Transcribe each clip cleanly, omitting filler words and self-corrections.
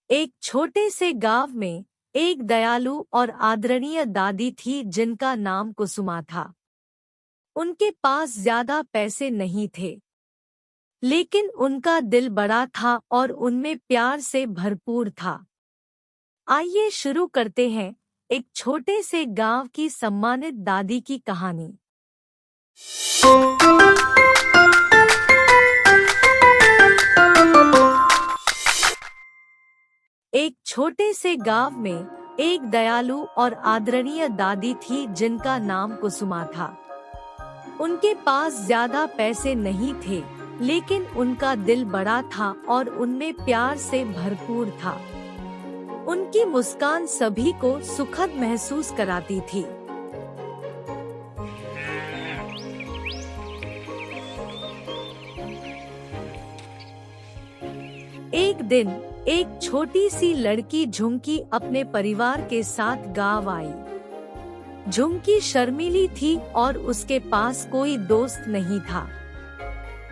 एक छोटे से गांव में एक दयालु और आदरणीय दादी थी जिनका नाम कुसुमा था। उनके पास ज्यादा पैसे नहीं थे, लेकिन उनका दिल बड़ा था और उनमें प्यार से भरपूर था। आइए शुरू करते हैं एक छोटे से गांव की सम्मानित दादी की कहानी। एक छोटे से गांव में एक दयालु और आदरणीय दादी थी जिनका नाम कुसुमा था। उनके पास ज्यादा पैसे नहीं थे, लेकिन उनका दिल बड़ा था और उनमें प्यार से भरपूर था। उनकी मुस्कान सभी को सुखद महसूस कराती थी। एक दिन एक छोटी सी लड़की झुमकी अपने परिवार के साथ गांव आई। झुमकी शर्मीली थी और उसके पास कोई दोस्त नहीं था।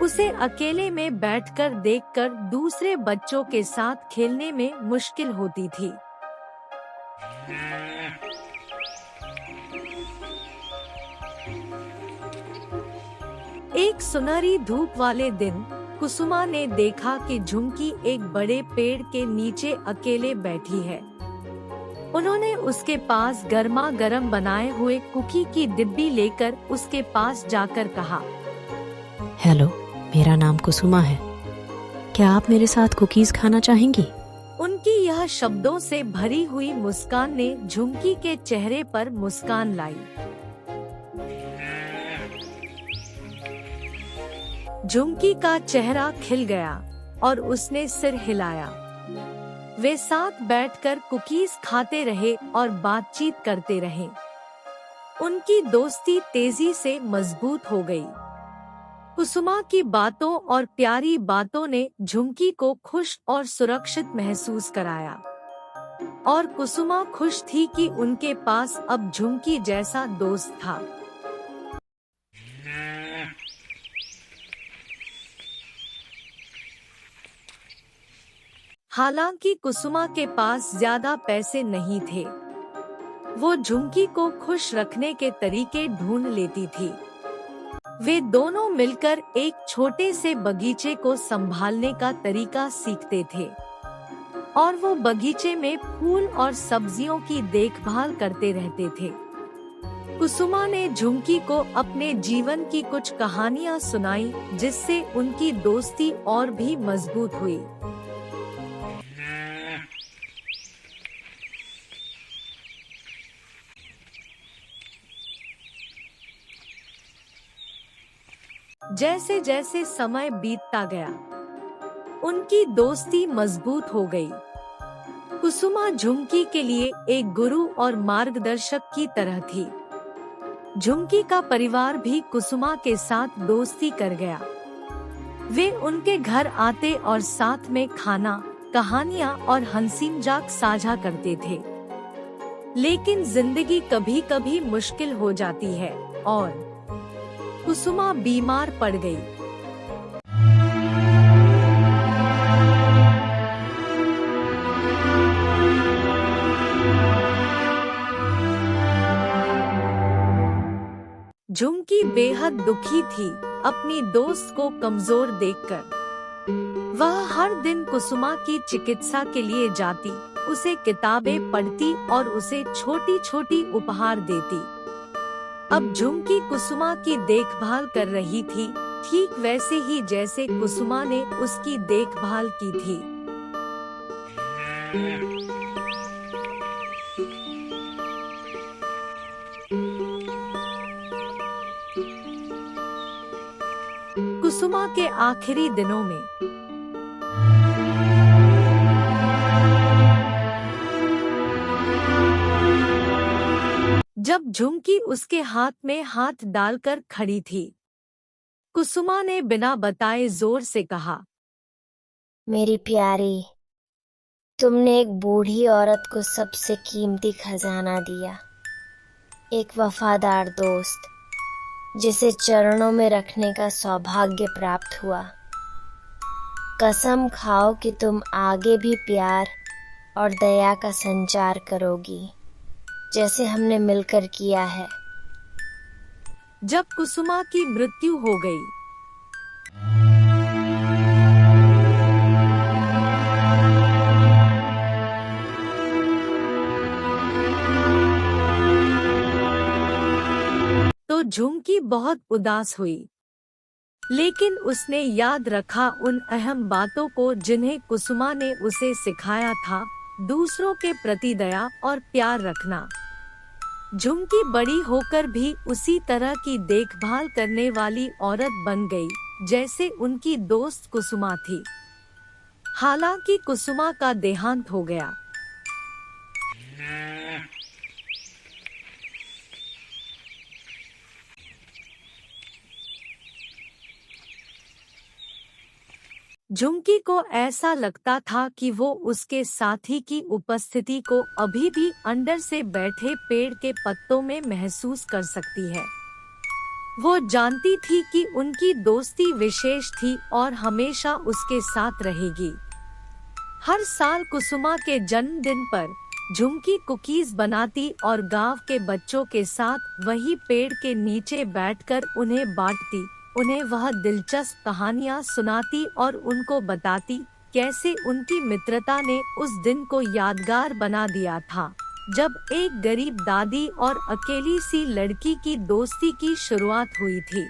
उसे अकेले में बैठकर देखकर दूसरे बच्चों के साथ खेलने में मुश्किल होती थी। एक सुनहरी धूप वाले दिन कुसुमा ने देखा कि झुमकी एक बड़े पेड़ के नीचे अकेले बैठी है। उन्होंने उसके पास गर्मा गर्म बनाए हुए कुकी की डिब्बी लेकर उसके पास जाकर कहा, हेलो, मेरा नाम कुसुमा है। क्या आप मेरे साथ कुकीज खाना चाहेंगी? उनकी यह शब्दों से भरी हुई मुस्कान ने झुमकी के चेहरे पर मुस्कान लाई। झुमकी का चेहरा खिल गया और उसने सिर हिलाया। वे साथ बैठकर कुकीज खाते रहे और बातचीत करते रहे। उनकी दोस्ती तेजी से मजबूत हो गई। कुसुमा की बातों और प्यारी बातों ने झुमकी को खुश और सुरक्षित महसूस कराया, और कुसुमा खुश थी कि उनके पास अब झुमकी जैसा दोस्त था। हालांकि कुसुमा के पास ज्यादा पैसे नहीं थे, वो झुमकी को खुश रखने के तरीके ढूंढ लेती थी। वे दोनों मिलकर एक छोटे से बगीचे को संभालने का तरीका सीखते थे, और वो बगीचे में फूल और सब्जियों की देखभाल करते रहते थे। कुसुमा ने झुमकी को अपने जीवन की कुछ कहानियां सुनाई, जिससे उनकी दोस्ती और भी मजबूत हुई। जैसे जैसे समय बीतता गया, उनकी दोस्ती मजबूत हो गई। कुसुमा झुमकी के लिए एक गुरु और मार्गदर्शक की तरह थी। झुमकी का परिवार भी कुसुमा के साथ दोस्ती कर गया। वे उनके घर आते और साथ में खाना, कहानियां और हंसी मजाक साझा करते थे। लेकिन जिंदगी कभी कभी मुश्किल हो जाती है और कुसुमा बीमार पड़ गई। झुमकी बेहद दुखी थी अपनी दोस्त को कमजोर देखकर। वह हर दिन कुसुमा की चिकित्सा के लिए जाती, उसे किताबें पढ़ती और उसे छोटी छोटी उपहार देती। अब झुमकी कुसुमा की देखभाल कर रही थी, ठीक वैसे ही जैसे कुसुमा ने उसकी देखभाल की थी। कुसुमा के आखिरी दिनों में जब झुमकी उसके हाथ में हाथ डालकर खड़ी थी, कुसुमा ने बिना बताए जोर से कहा, मेरी प्यारी, तुमने एक बूढ़ी औरत को सबसे कीमती खजाना दिया, एक वफादार दोस्त जिसे चरणों में रखने का सौभाग्य प्राप्त हुआ। कसम खाओ कि तुम आगे भी प्यार और दया का संचार करोगी, जैसे हमने मिलकर किया है। जब कुसुमा की मृत्यु हो गई, तो झुमकी बहुत उदास हुई। लेकिन उसने याद रखा उन अहम बातों को जिन्हें कुसुमा ने उसे सिखाया था, दूसरों के प्रति दया और प्यार रखना। झुमकी बड़ी होकर भी उसी तरह की देखभाल करने वाली औरत बन गई, जैसे उनकी दोस्त कुसुमा थी। हालांकि कुसुमा का देहांत हो गया। झुमकी को ऐसा लगता था कि वो उसके साथी की उपस्थिति को अभी भी अंदर से बैठे पेड़ के पत्तों में महसूस कर सकती है। वो जानती थी कि उनकी दोस्ती विशेष थी और हमेशा उसके साथ रहेगी। हर साल कुसुमा के जन्मदिन पर झुमकी कुकीज बनाती और गांव के बच्चों के साथ वही पेड़ के नीचे बैठकर उन्हें बांटती। उन्हें वह दिलचस्प कहानियां सुनाती और उनको बताती कैसे उनकी मित्रता ने उस दिन को यादगार बना दिया था, जब एक गरीब दादी और अकेली सी लड़की की दोस्ती की शुरुआत हुई थी।